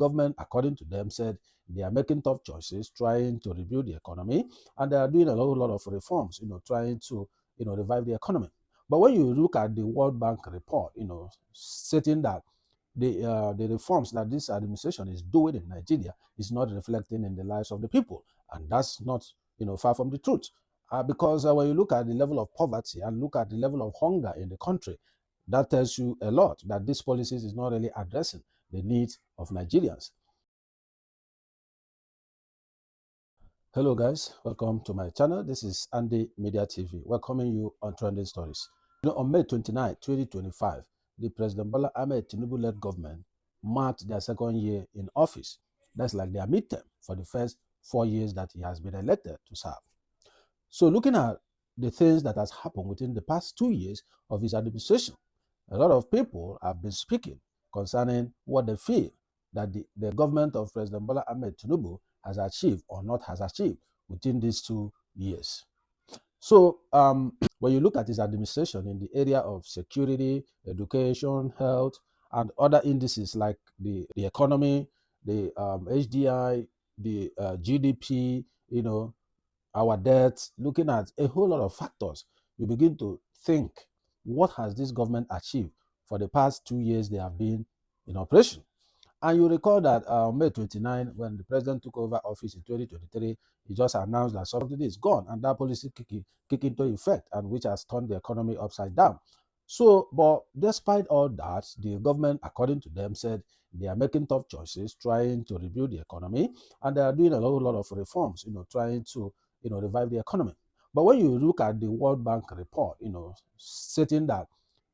government, according to them, said they are making tough choices, trying to rebuild the economy, and they are doing a whole lot of reforms, trying to, revive the economy. But when you look at the World Bank report, stating that the reforms that this administration is doing in Nigeria is not reflecting in the lives of the people, and that's not, far from the truth. Because when you look at the level of poverty and look at the level of hunger in the country, that tells you a lot that these policies is not really addressing the needs of Nigerians. Hello guys, welcome to my channel. This is Andy Media TV, welcoming you on Trending Stories. On May 29, 2025, the President Bola Ahmed Tinubu led government marked their second year in office. That's like their midterm for the first 4 years that he has been elected to serve. So looking at the things that has happened within the past 2 years of his administration, a lot of people have been speaking concerning what they feel that the government of President Bola Ahmed Tinubu has achieved or not has achieved within these 2 years. So when you look at his administration in the area of security, education, health, and other indices like the economy, the HDI, the GDP, our debts, looking at a whole lot of factors, you begin to think, what has this government achieved for the past 2 years they have been in operation? And you recall that May 29, when the president took over office in 2023, he just announced that subsidy is gone, and that policy kick into effect, and which has turned the economy upside down. So, but despite all that, the government, according to them, said they are making tough choices, trying to rebuild the economy, and they are doing a whole lot of reforms, trying to, revive the economy. But when you look at the World Bank report, stating that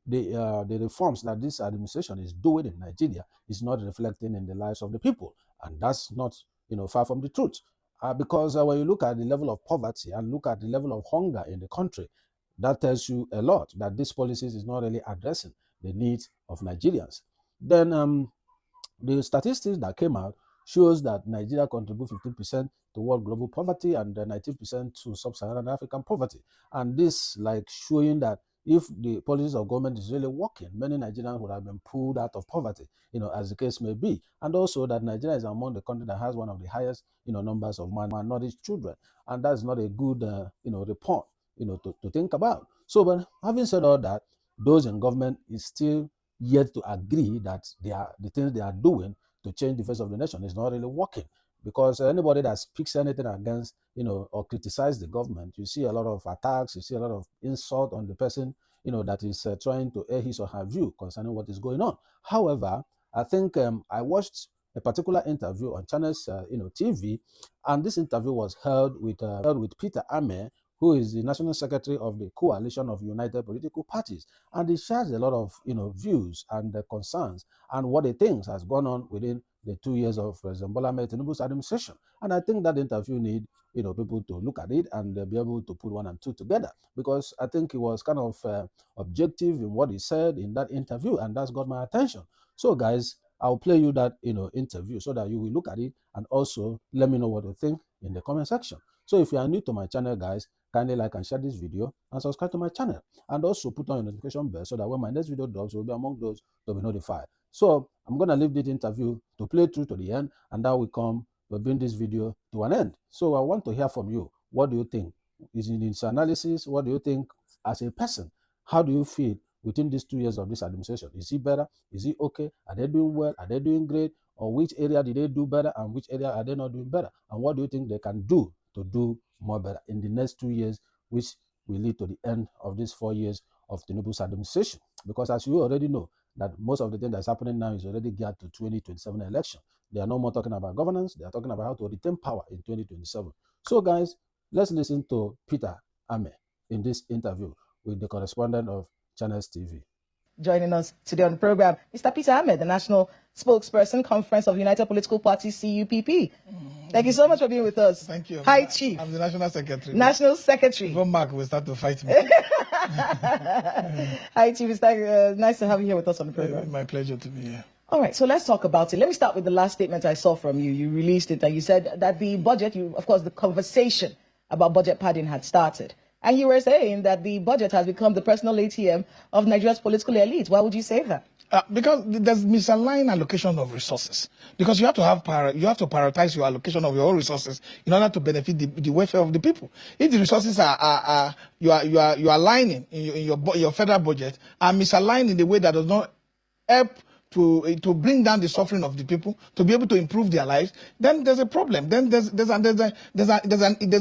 the reforms that this administration is doing in Nigeria is not reflecting in the lives of the people, and that's not, far from the truth. Because when you look at the level of poverty and look at the level of hunger in the country, that tells you a lot that these policies is not really addressing the needs of Nigerians. Then the statistics that came out shows that Nigeria contributes 15% to world global poverty and 19% to sub-Saharan African poverty. And this like showing that if the policies of government is really working, many Nigerians would have been pulled out of poverty, as the case may be. And also that Nigeria is among the countries that has one of the highest, numbers of malnourished children. And that's not a good, report, to think about. So, but having said all that, those in government is still yet to agree that the things they are doing to change the face of the nation is not really working. Because anybody that speaks anything against, or criticize the government, you see a lot of attacks, you see a lot of insult on the person, that is trying to air his or her view concerning what is going on. However, I think I watched a particular interview on Channels, TV, and this interview was held with Peter Ameh, who is the National Secretary of the Coalition of United Political Parties. And he shares a lot of, views and concerns and what he thinks has gone on within the 2 years of President Bola Ahmed Tinubu's administration. And I think that interview need, people to look at it and be able to put 1 and 2 together, because I think he was kind of objective in what he said in that interview, and that's got my attention. So guys, I'll play you that, interview so that you will look at it and also let me know what you think in the comment section. So if you are new to my channel, guys, kindly like and share this video and subscribe to my channel, and also put on your notification bell so that when my next video drops, you'll be among those to be notified. So I'm going to leave this interview to play through to the end, and that will bring this video to an end. So I want to hear from you. What do you think? Is in its analysis? What do you think as a person? How do you feel within these 2 years of this administration? Is it better? Is it okay? Are they doing well? Are they doing great? Or which area did they do better and which area are they not doing better? And what do you think they can do to do more better in the next 2 years, which will lead to the end of these 4 years of Tinubu's administration? Because as you already know, that most of the thing that's happening now is already geared to 2027 election. They are no more talking about governance. They are talking about how to retain power in 2027. So guys, let's listen to Peter Ameh in this interview with the correspondent of Channels TV. Joining us today on the program, Mr. Peter Ameh, the National Spokesperson, Conference of United Political Parties, CUPP. Thank you so much for being with us. Thank you. Hi, Chief. I'm the National Secretary. National Secretary. Before Mark will start to fight me. Hi, Chief. It's nice to have you here with us on the program. My pleasure to be here. All right, so let's talk about it. Let me start with the last statement I saw from you. You released it and you said that the budget, of course, the conversation about budget padding had started. And you were saying that the budget has become the personal ATM of Nigeria's political elite. Why would you say that? Because there's misaligned allocation of resources. Because you have to prioritize your allocation of your own resources in order to benefit the welfare of the people. If the resources you are aligning in your federal budget are misaligned in the way that does not help to bring down the suffering of the people, to be able to improve their lives, then there's a problem. Then there's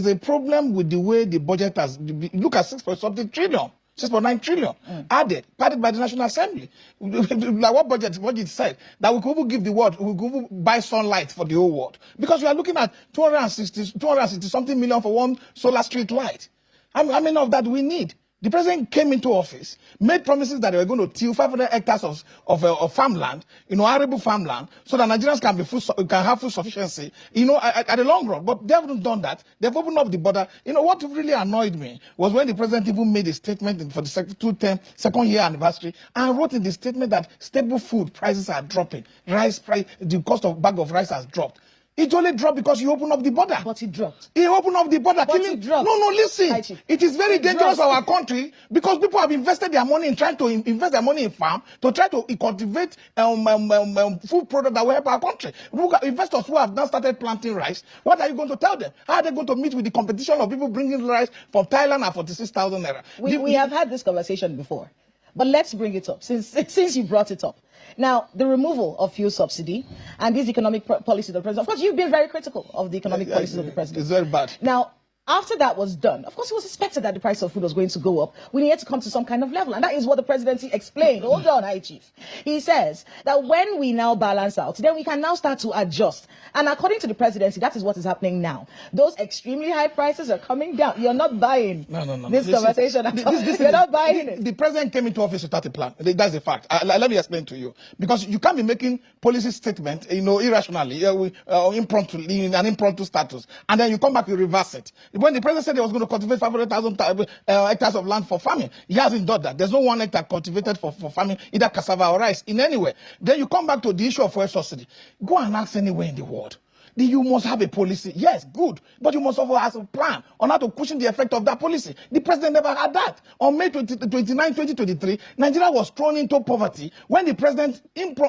a problem with the way the budget has. Look at 6.something trillion. 6.9 trillion added by the National Assembly. Like what budget said that we could even give the world, we could even buy sunlight for the whole world. Because we are looking at 260 something million for one solar street light. How many of that do we need? The president came into office, made promises that they were going to till 500 hectares of farmland, arable farmland, so that Nigerians can have food sufficiency, at the long run. But they haven't done that. They've opened up the border. What really annoyed me was when the president even made a statement for the second year anniversary and wrote in the statement that staple food prices are dropping. Rice price, the cost of bag of rice has dropped. It only dropped because you opened up the border. But it dropped. He opened up the border. But it dropped. No, listen. It is very dangerous for our country because people have invested their money in trying to invest their money in farm to try to cultivate food product that will help our country. Look at investors who have now started planting rice. What are you going to tell them? How are they going to meet with the competition of people bringing rice from Thailand at 46,000 naira? We have had this conversation before, but let's bring it up since you brought it up. Now, the removal of fuel subsidy and these economic policies of the president, of course, you've been very critical of the economic policies of the president. It's very bad. Now, after that was done, of course, it was expected that the price of food was going to go up. We needed to come to some kind of level. And that is what the presidency explained. Hold on, High Chief. He says that when we now balance out, then we can now start to adjust. And according to the presidency, that is what is happening now. Those extremely high prices are coming down. You're not buying this conversation at all. You're not buying it. The president came into office without a plan. That's a fact. Let me explain to you. Because you can't be making policy statements, irrationally, impromptu, in an impromptu status. And then you come back and reverse it. When the president said he was going to cultivate 500,000 hectares of land for farming, he hasn't done that. There's no 1 hectare cultivated for farming, either cassava or rice, in any way. Then you come back to the issue of fuel subsidy. Go and ask anywhere in the world. You must have a policy. Yes, good. But you must also have a plan on how to cushion the effect of that policy. The president never had that. On May 29, 2023, Nigeria was thrown into poverty when the president,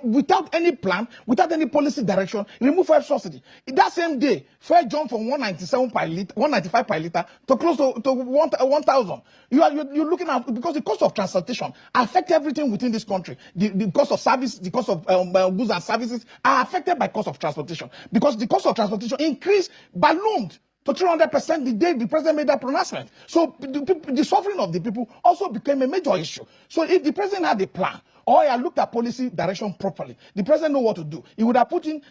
without any plan, without any policy direction, removed fuel subsidy. That same day, fuel jumped from 195 per litre to close to 1,000. You're looking at, because the cost of transportation affects everything within this country. The cost of service, the cost of goods and services are affected by cost of transportation. Because the cost of transportation increased, ballooned to 300% the day the president made that pronouncement. So the suffering of the people also became a major issue. So if the president had a plan, or he had looked at policy direction properly, the president know what to do. He would have put in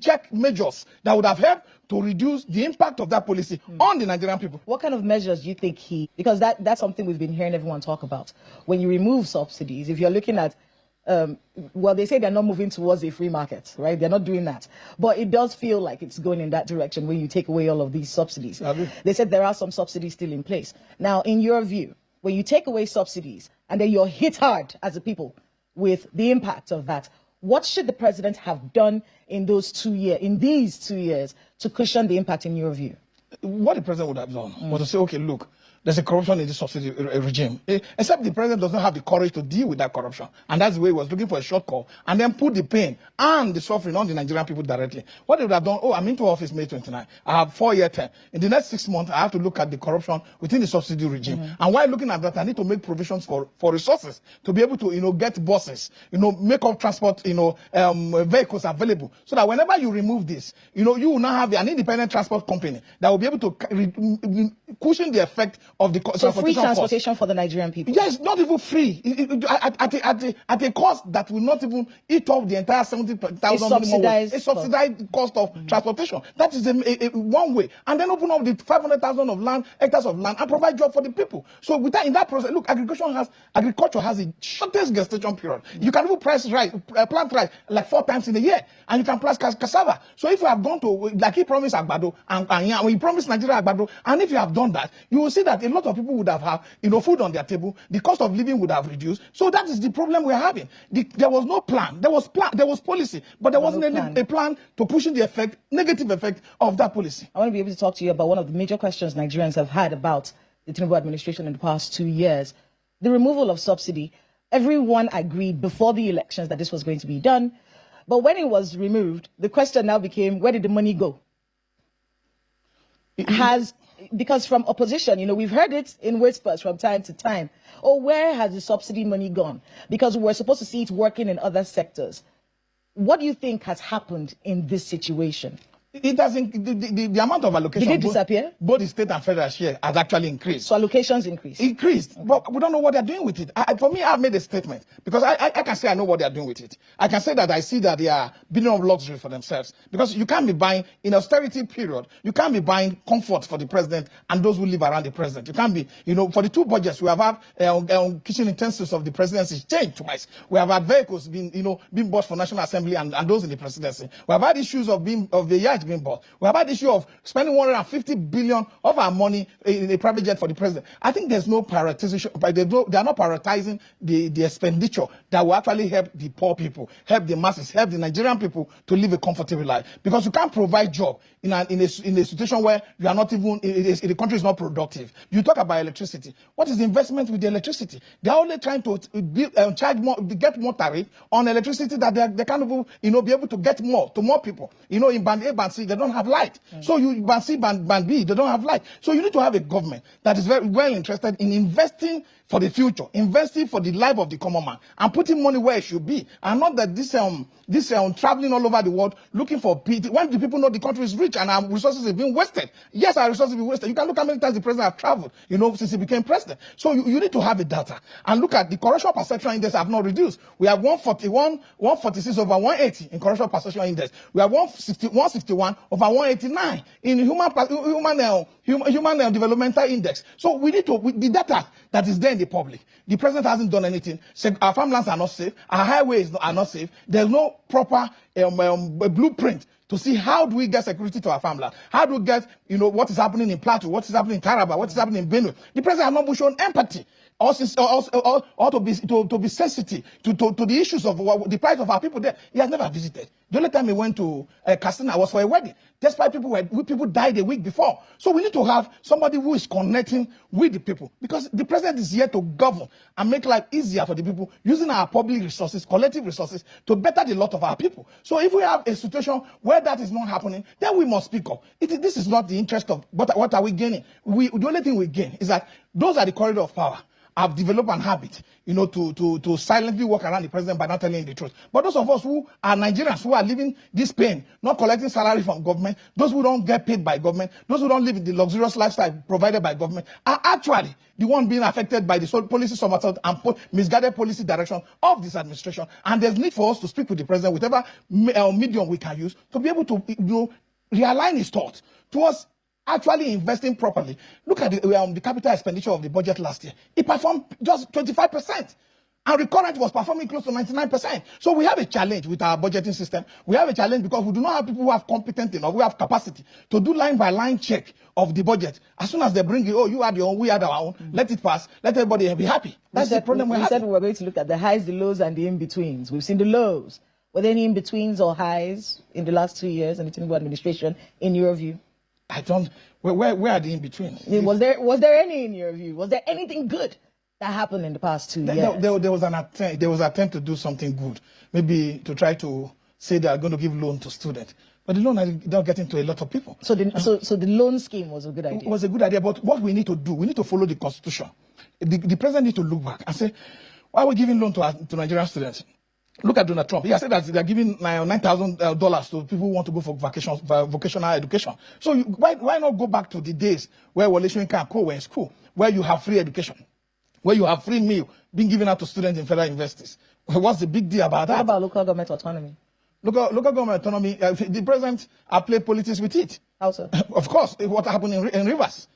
check measures that would have helped to reduce the impact of that policy on the Nigerian people. What kind of measures do you think because that's something we've been hearing everyone talk about. When you remove subsidies, if you're looking at well, they say they're not moving towards a free market, right? They're not doing that. But it does feel like it's going in that direction when you take away all of these subsidies. They said there are some subsidies still in place. Now, in your view, when you take away subsidies and then you're hit hard as a people with the impact of that, what should the president have done in these 2 years to cushion the impact in your view? What the president would have done was to say, okay, look, there's a corruption in the subsidy regime. Except the president doesn't have the courage to deal with that corruption. And that's the way he was looking for a short call. And then put the pain and the suffering on the Nigerian people directly. What they would have done, I'm into office May 29. I have 4-year term. In the next 6 months, I have to look at the corruption within the subsidy regime. And while looking at that, I need to make provisions for resources to be able to, get buses, make up transport, vehicles available. So that whenever you remove this, you will now have an independent transport company that will be able to cushion the effect of the free transportation for the Nigerian people. Yes, not even free. At a cost that will not even eat up the entire 70,000 subsidized cost of transportation. That is one way. And then open up the 500,000 hectares of land and provide job for the people. So in that process, look, agriculture has the shortest gestation period. You can even plant rice like 4 times in a year, and you can plant cassava. So if you have gone to, like he promised Agbado, and he promised Nigeria Agbado, and if you have done that, you will see that a lot of people would have had, food on their table. The cost of living would have reduced. So that is the problem we're having. There was no plan. There was policy, but there wasn't a plan to pushing the negative effect of that policy. I want to be able to talk to you about one of the major questions Nigerians have had about the Tinubu administration in the past 2 years. The removal of subsidy. Everyone agreed before the elections that this was going to be done. But when it was removed, the question now became, where did the money go? Because from opposition, we've heard it in whispers from time to time. Oh, where has the subsidy money gone? Because we were supposed to see it working in other sectors. What do you think has happened in this situation? It doesn't. The amount of allocation, did it disappear? Both the state and federal share has actually increased. So allocations increased. Okay. But we don't know what they're doing with it. For me, I've made a statement because I can say I know what they're doing with it. I can say that I see that they are building up luxury for themselves, because you can't be buying in austerity period. You can't be buying comfort for the president and those who live around the president. You can't be, for the two budgets we have had, kitchen utensils of the presidency changed twice. We have had vehicles being bought for National Assembly and those in the presidency. We have had issues of the yacht being bought. We have had the issue of spending 150 billion of our money in a private jet for the president. I think there's no prioritization. They are not prioritizing the expenditure that will actually help the poor people, help the masses, help the Nigerian people to live a comfortable life. Because you can't provide job in a situation where you are not even, the country is not productive. You talk about electricity. What is the investment with the electricity? They're only trying to charge more, get more tariff on electricity that they can't even, be able to get more to more people. In band A, band C, they don't have light. So band C, band B, they don't have light. So you need to have a government that is very well interested in investing for the future, investing for the life of the common man, and putting money where it should be, and not that this traveling all over the world looking for pity. When the people know the country is rich and our resources are being wasted. Yes, our resources are being wasted. You can look how many times the president has traveled, since he became president. So you need to have a data and look at the corruption perception index have not reduced. We have 146 over 180 in corruption perception index. We have 161 over 189 in human developmental index. So we need to, with the data that is there in the public. The president hasn't done anything. Our farmlands are not safe. Our highways are not safe. There's no proper blueprint to see how do we get security to our farmland. How do we get, what is happening in Plateau, what is happening in Taraba, what is happening in Benue. The president has not shown empathy. Or to be sensitive to the issues of the plight of our people there. He has never visited. The only time he went to Katsina was for a wedding. Despite people died a week before. So we need to have somebody who is connecting with the people, because the president is here to govern and make life easier for the people, using our public resources, collective resources, to better the lot of our people. So if we have a situation where that is not happening, then we must speak up. This is not the interest of what are we gaining. The only thing we gain is that those are the corridor of power. Have developed an habit, to silently walk around the president by not telling him the truth. But those of us who are Nigerians, who are living this pain, not collecting salary from government, those who don't get paid by government, those who don't live in the luxurious lifestyle provided by government, are actually the one being affected by the policy somersault and misguided policy direction of this administration. And there's need for us to speak with the president, whatever medium we can use, to be able to realign his thoughts towards actually investing properly. Look at the capital expenditure of the budget last year. It performed just 25%. And recurrent was performing close to 99%. So we have a challenge with our budgeting system. We have a challenge because we do not have people who have competence enough, who have capacity to do line-by-line check of the budget. As soon as they bring you, you had your own, we had our own, let it pass, let everybody be happy. That's the problem we have. We said we were going to look at the highs, the lows, and the in-betweens. We've seen the lows. Were there any in-betweens or highs in the last 2 years in the Tinubu administration, in your view? Where are the in-betweens? Was there any in your view? Was there anything good that happened in the past 2 years? There was an attempt to do something good, maybe to try to say they are going to give loan to students. But the loan is not getting to a lot of people. So the loan scheme was a good idea? It was a good idea, but what we need to do, we need to follow the constitution. The president needs to look back and say, why are we giving loan to Nigerian students? Look at Donald Trump. He has said that they're giving $9,000 to people who want to go for vocational education. So why not go back to the days where Wole Soyinka and Co were in school, where you have free education, where you have free meal being given out to students in federal universities? What's the big deal about that? What about local government autonomy? Local government autonomy, the president has played politics with it. How so? Of course, what happened in Rivers.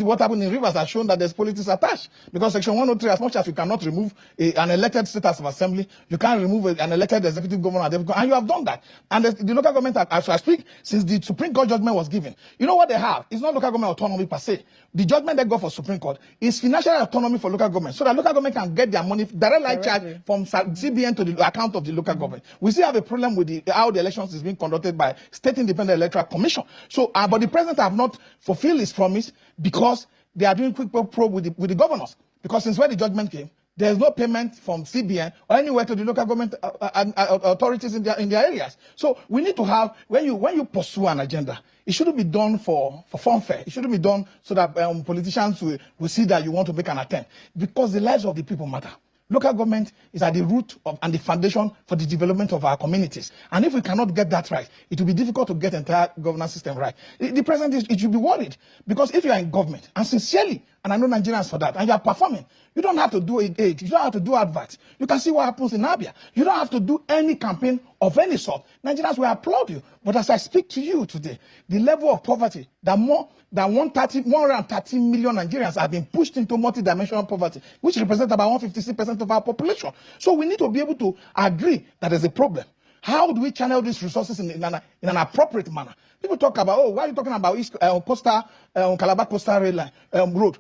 What happened in Rivers has shown that there's politics attached. Because Section 103, as much as you cannot remove an elected state House of Assembly, you can't remove an elected executive governor, and you have done that. And the local government, as I speak, since the Supreme Court judgment was given, you know what they have? It's not local government autonomy per se. The judgment they got for Supreme Court is financial autonomy for local government, so that local government can get their money directly charged from CBN to the account of the local government. We still have a problem with how the elections is being conducted by State Independent Electoral Commission. So, but the president have not fulfilled his promise, because they are doing quick probe with the governors. Because since when the judgment came, There's no payment from CBN or anywhere to the local government authorities in their areas. So we need to have, when you pursue an agenda, it shouldn't be done for funfair. It shouldn't be done so that politicians will see that you want to make an attempt. Because the lives of the people matter. Local government is at the root of and the foundation for the development of our communities. And if we cannot get that right, it will be difficult to get the entire governance system right. The president, it should be worried. Because if you are in government, and sincerely, and I know Nigerians for that, and you are performing, you don't have to do aid, you don't have to do adverts. You can see what happens in Abia. You don't have to do any campaign of any sort. Nigerians will applaud you. But as I speak to you today, the level of poverty that more than 130 million Nigerians have been pushed into multidimensional poverty, which represents about 156% of our population. So we need to be able to agree that there's a problem. How do we channel these resources in an appropriate manner? People talk about, oh, why are you talking about Calabar Coastal Rail Line, road?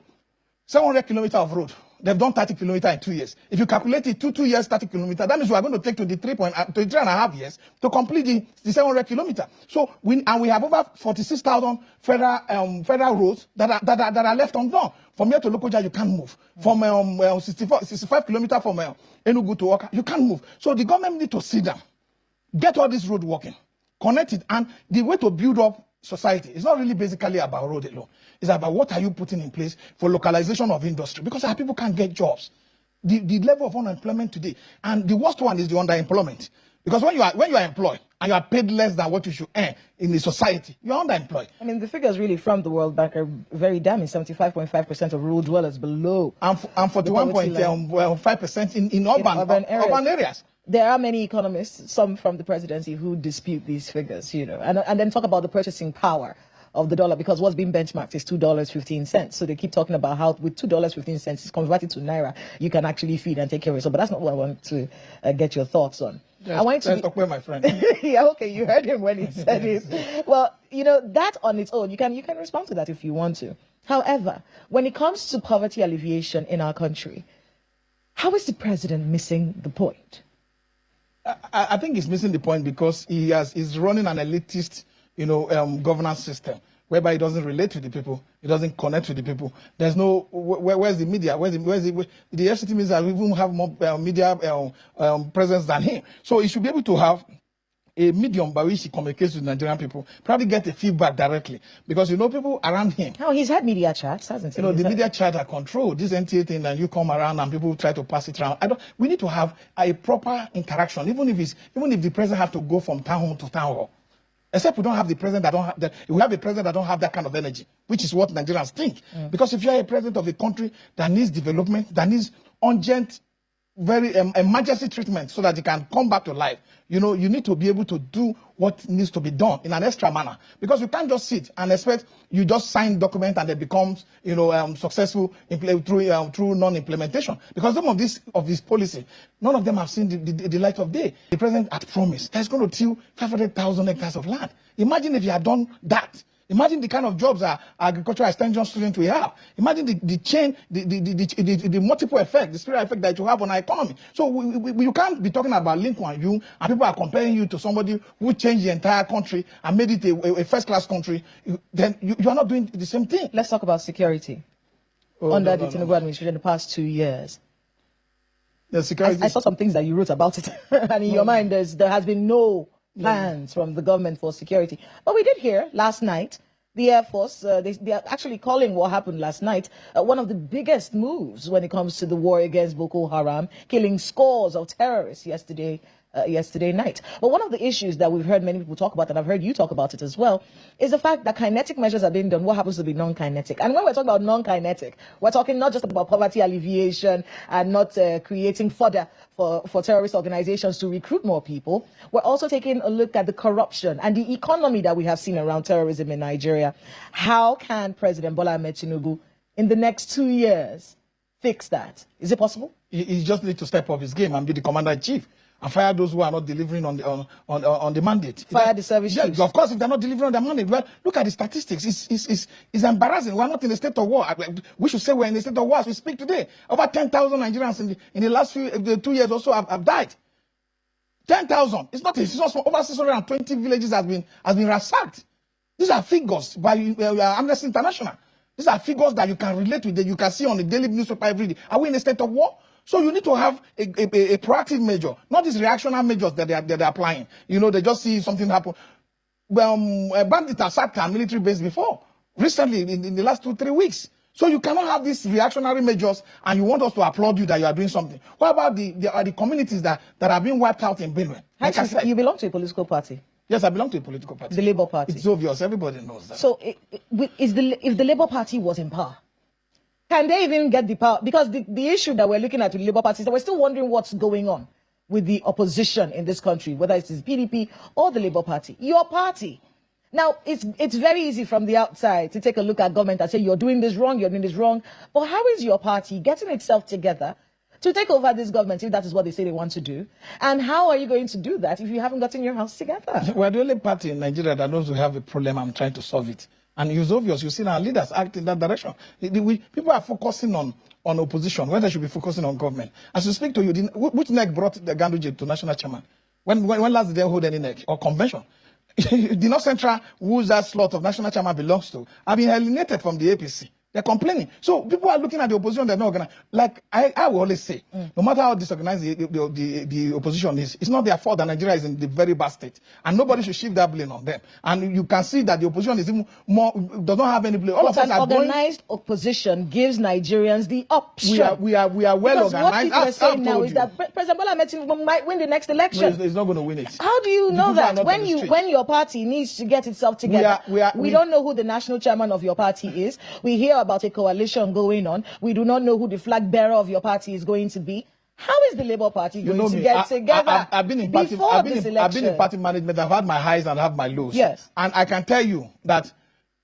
700 kilometers of road. They've done 30 kilometers in 2 years. If you calculate it, 2 years, 30 kilometers, that means we are going to take 23.5 years to complete the 700 kilometers. So we have over 46,000 federal roads that are left undone. From here to Lokoja, you can't move. From 65 kilometers from Enugu to Oka, you can't move. So the government need to sit down, get all this road working, connect it, and the way to build up society is not really basically about road alone. It's about what are you putting in place for localization of industry, because our people can't get jobs. The level of unemployment today, and the worst one is the underemployment. Because when you are employed and you are paid less than what you should earn in the society, you're underemployed. I mean, the figures really from the World Bank are very damning. 75.5% of rural dwellers below. And 41.5% in urban areas. There are many economists, some from the presidency, who dispute these figures, you know, and then talk about the purchasing power of the dollar, because what's being benchmarked is $2.15. So they keep talking about how with $2.15, it's converted to Naira, you can actually feed and take care of it. So, but that's not what I want to get your thoughts on. Yes, I want to talk with my friend. Yeah, okay, you heard him when he said it. Well, you know, that on its own, you can respond to that if you want to. However, when it comes to poverty alleviation in our country, how is the president missing the point? I think he's missing the point because he's running an elitist, governance system whereby he doesn't relate to the people, he doesn't connect with the people. There's no where's the media? The FCT means we even have more media presence than him. So he should be able to have a medium by which he communicates with Nigerian people, probably get the feedback directly, because people around him. Oh, he's had media chats, hasn't he? The media chat are controlled. This NTA thing, and you come around and people try to pass it around. We need to have a proper interaction, even if the president have to go from town hall to town hall. Except we don't have the president that don't have that. We have a president that don't have that kind of energy, which is what Nigerians think. Because if you are a president of a country that needs development, that needs urgent, very emergency treatment so that you can come back to life, you need to be able to do what needs to be done in an extra manner, because you can't just sit and expect you just sign document and it becomes successful through non-implementation, because some of this policy, none of them have seen the light of day. The president had promised that he's going to till 500,000 hectares of land. Imagine if he had done that. Imagine the kind of jobs our agricultural extension students will have. Imagine the chain, the multiple effect, the spiral effect that it will have on our economy. So you can't be talking about Lincoln and you, and people are comparing you to somebody who changed the entire country and made it a first-class country. Then you are not doing the same thing. Let's talk about security. Under the Tinubu administration in the past 2 years. The security. I saw some things that you wrote about it. And in your mind, there has been no plans from the government for security. But we did hear last night, the Air Force, they are actually calling what happened last night one of the biggest moves when it comes to the war against Boko Haram, killing scores of terrorists yesterday night. But one of the issues that we've heard many people talk about, and I've heard you talk about it as well, is the fact that kinetic measures are being done. What happens to be non-kinetic? And when we're talking about non-kinetic, we're talking not just about poverty alleviation and not creating fodder for terrorist organizations to recruit more people. We're also taking a look at the corruption and the economy that we have seen around terrorism in Nigeria. How can President Bola Ahmed Tinubu, in the next 2 years, fix that? Is it possible? He just needs to step up his game and be the commander-in-chief. And fire those who are not delivering on the mandate. Fire the service chiefs. Of course, if they're not delivering on the mandate, well, look at the statistics. It's embarrassing. We're not in a state of war. We should say we're in a state of war as we speak today. Over 10,000 Nigerians in the last 2 years or so have died. 10,000. It's not small. Over 620 villages has been ransacked. These are figures by Amnesty International. These are figures that you can relate with, that you can see on the daily newspaper every day. Are we in a state of war? So you need to have a proactive measure, not these reactionary measures that they're applying. You know, they just see something happen. Bandits attacked our military base before, recently, in the last 2-3 weeks. So you cannot have these reactionary measures and you want us to applaud you that you are doing something. What about the communities that are being wiped out in Benue? Like I said, you belong to a political party. Yes, I belong to a political party. The Labour Party. It's obvious. Everybody knows that. So if the Labour Party was in power, can they even get the power? Because the issue that we're looking at with the Labour Party is that we're still wondering what's going on with the opposition in this country, whether it's the PDP or the Labour Party. Your party. Now, it's very easy from the outside to take a look at government and say, you're doing this wrong, you're doing this wrong. But how is your party getting itself together to take over this government if that is what they say they want to do? And how are you going to do that if you haven't gotten your house together? We're the only party in Nigeria that knows we have a problem and trying to solve it. And it's obvious, you see our leaders act in that direction. People are focusing on opposition when they should be focusing on government. As we speak to you, which neck brought the Ganduje to national chairman? When last did they hold any neck or convention? The North Central, whose that slot of national chairman belongs to, have been alienated from the APC. They're complaining. So people are looking at the opposition, they're not organized. Like I will always say, no matter how disorganized the opposition is, it's not their fault that Nigeria is in the very bad state. And nobody should shift that blame on them. And you can see that the opposition is even more, does not have any blame. All of us are organized opposition gives Nigerians the option. We are well because organized. What people are saying now is that President Bola Ahmed Tinubu might win the next election. No, he's not going to win it. How do you know that? When your party needs to get itself together, we don't know who the national chairman of your party is. We hear about a coalition going on. We do not know who the flag bearer of your party is going to be. How is the Labour Party going to get together before this election? I've been in party management. I've had my highs and have my lows. Yes. And I can tell you that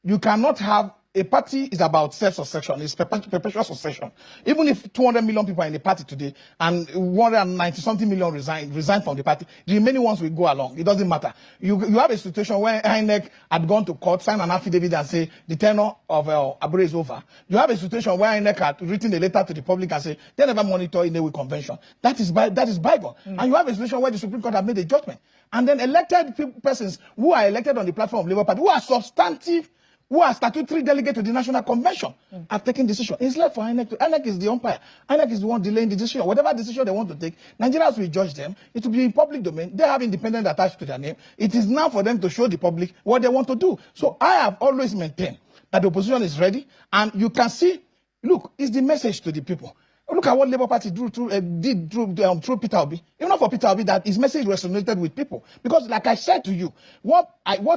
you cannot have a party is about self-succession. It's perpetual succession. Even if 200 million people are in the party today and 190-something million resign from the party, the remaining ones will go along. It doesn't matter. You have a situation where INEC had gone to court, signed an affidavit and say the tenure of Abure is over. You have a situation where INEC had written a letter to the public and say they never monitor in a convention. That is bygone. And you have a situation where the Supreme Court have made a judgment. And then elected persons who are elected on the platform of Labour Party, who are substantive, who are statutory delegate to the National Convention, are taking decision. It's left for INEC. INEC is the umpire. INEC is the one delaying the decision. Whatever decision they want to take, Nigerians will judge them. It will be in public domain. They have independent attached to their name. It is now for them to show the public what they want to do. So I have always maintained that the opposition is ready. And you can see, look, it's the message to the people. Look at what Labour Party did through Peter Obi. Even for Peter Obi, that his message resonated with people. Because, like I said to you, what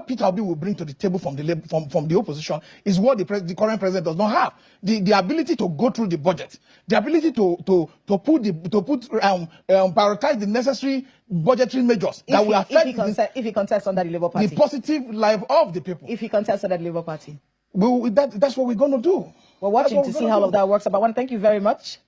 Peter Obi will bring to the table from the opposition is what the current president does not have. The ability to go through the budget, the ability to prioritize the necessary budgetary measures that will affect if he contests under the Labour Party, the positive life of the people. If he contests under the Labour Party, that's what we're going to do. We're watching to see how all of that works. But I want to thank you very much.